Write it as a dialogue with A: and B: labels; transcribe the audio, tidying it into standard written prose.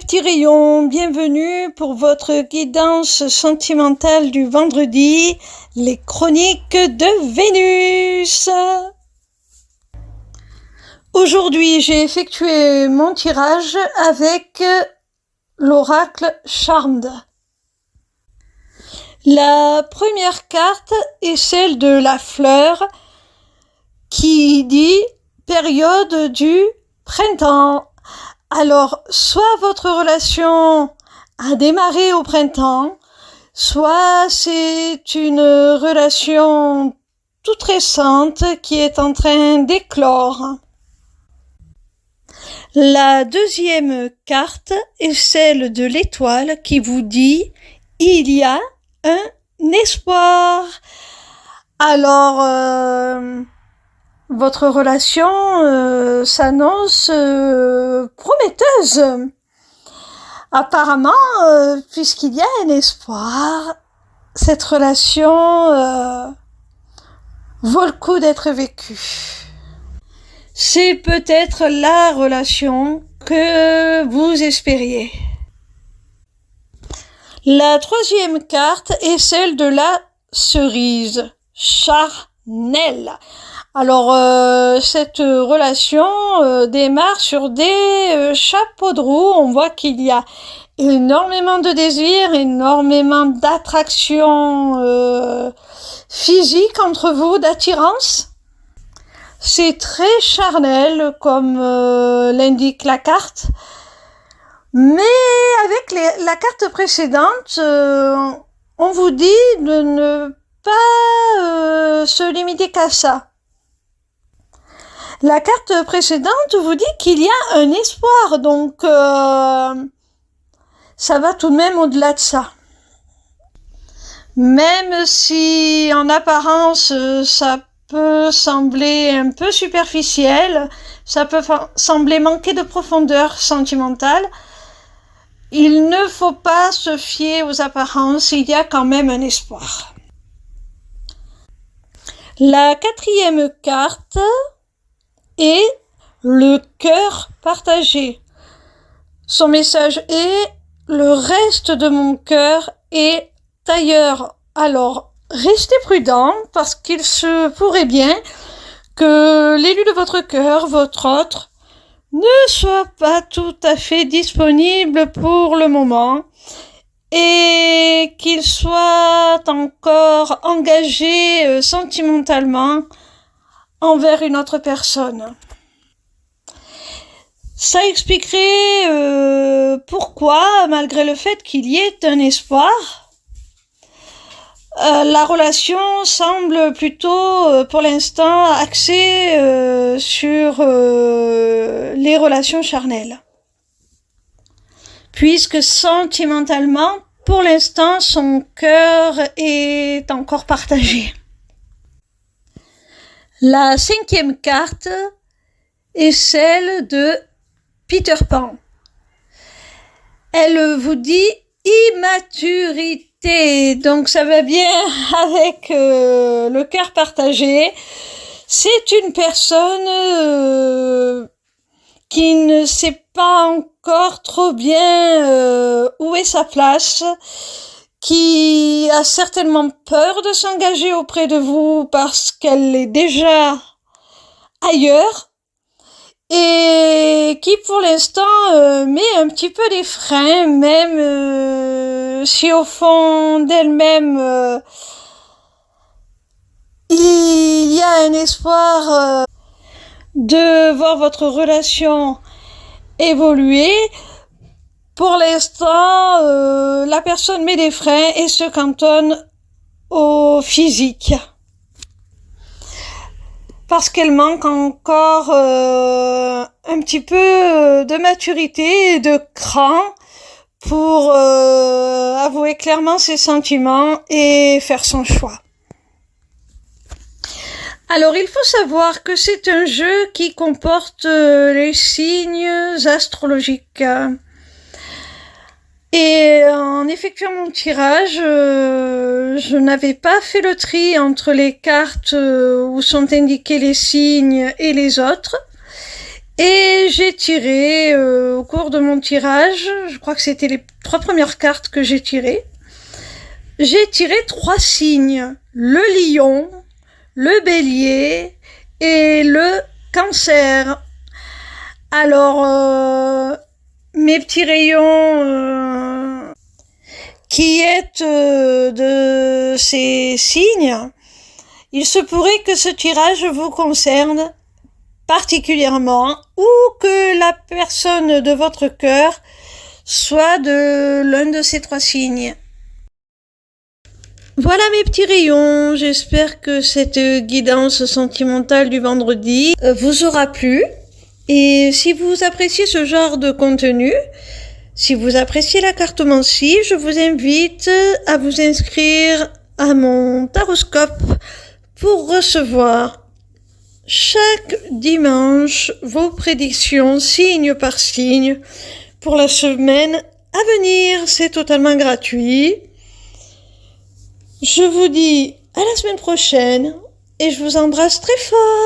A: petits rayons, bienvenue pour votre guidance sentimentale du vendredi, les chroniques de Vénus. Aujourd'hui, j'ai effectué mon tirage avec l'oracle Charmed. La première carte est celle de la fleur qui dit période du printemps. Alors, soit votre relation a démarré au printemps, soit c'est une relation toute récente qui est en train d'éclore. La deuxième carte est celle de l'étoile qui vous dit « Il y a un espoir ». Alors, votre relation s'annonce prometteuse. Apparemment, puisqu'il y a un espoir, cette relation vaut le coup d'être vécue. C'est peut-être la relation que vous espériez. La troisième carte est celle de la cerise charnelle. Alors, cette relation démarre sur des chapeaux de roue. On voit qu'il y a énormément de désir, énormément d'attraction physique entre vous, d'attirance. C'est très charnel, comme l'indique la carte. Mais avec la carte précédente, on vous dit de ne pas se limiter qu'à ça. La carte précédente vous dit qu'il y a un espoir, donc ça va tout de même au-delà de ça. Même si en apparence ça peut sembler un peu superficiel, ça peut sembler manquer de profondeur sentimentale, il ne faut pas se fier aux apparences, il y a quand même un espoir. La quatrième carte est le cœur partagé. Son message est « Le reste de mon cœur est ailleurs ». Alors, restez prudent parce qu'il se pourrait bien que l'élu de votre cœur, votre autre, ne soit pas tout à fait disponible pour le moment et qu'il soit encore engagé sentimentalement envers une autre personne. Ça expliquerait pourquoi, malgré le fait qu'il y ait un espoir, la relation semble plutôt, pour l'instant, axée sur les relations charnelles. Puisque sentimentalement, pour l'instant, son cœur est encore partagé. La cinquième carte est celle de Peter Pan. Elle vous dit immaturité, donc ça va bien avec le cœur partagé. C'est une personne qui ne sait pas encore trop bien où est sa place, qui a certainement peur de s'engager auprès de vous parce qu'elle est déjà ailleurs et qui pour l'instant met un petit peu des freins, même si au fond d'elle-même il y a un espoir de voir votre relation évoluer. Pour l'instant, la personne met des freins et se cantonne au physique. Parce qu'elle manque encore un petit peu de maturité et de cran pour avouer clairement ses sentiments et faire son choix. Alors, il faut savoir que c'est un jeu qui comporte les signes astrologiques. Et en effectuant mon tirage, je n'avais pas fait le tri entre les cartes où sont indiqués les signes et les autres. Et j'ai tiré, au cours de mon tirage, je crois que c'était les 3 premières cartes que j'ai tirées, j'ai tiré 3 signes. Le lion, le bélier et le cancer. Alors, mes petits rayons qui êtes de ces signes, il se pourrait que ce tirage vous concerne particulièrement ou que la personne de votre cœur soit de l'un de ces 3 signes. Voilà mes petits rayons, j'espère que cette guidance sentimentale du vendredi vous aura plu. Et si vous appréciez ce genre de contenu, si vous appréciez la cartomancie, je vous invite à vous inscrire à mon taroscope pour recevoir chaque dimanche vos prédictions signe par signe pour la semaine à venir. C'est totalement gratuit. Je vous dis à la semaine prochaine et je vous embrasse très fort.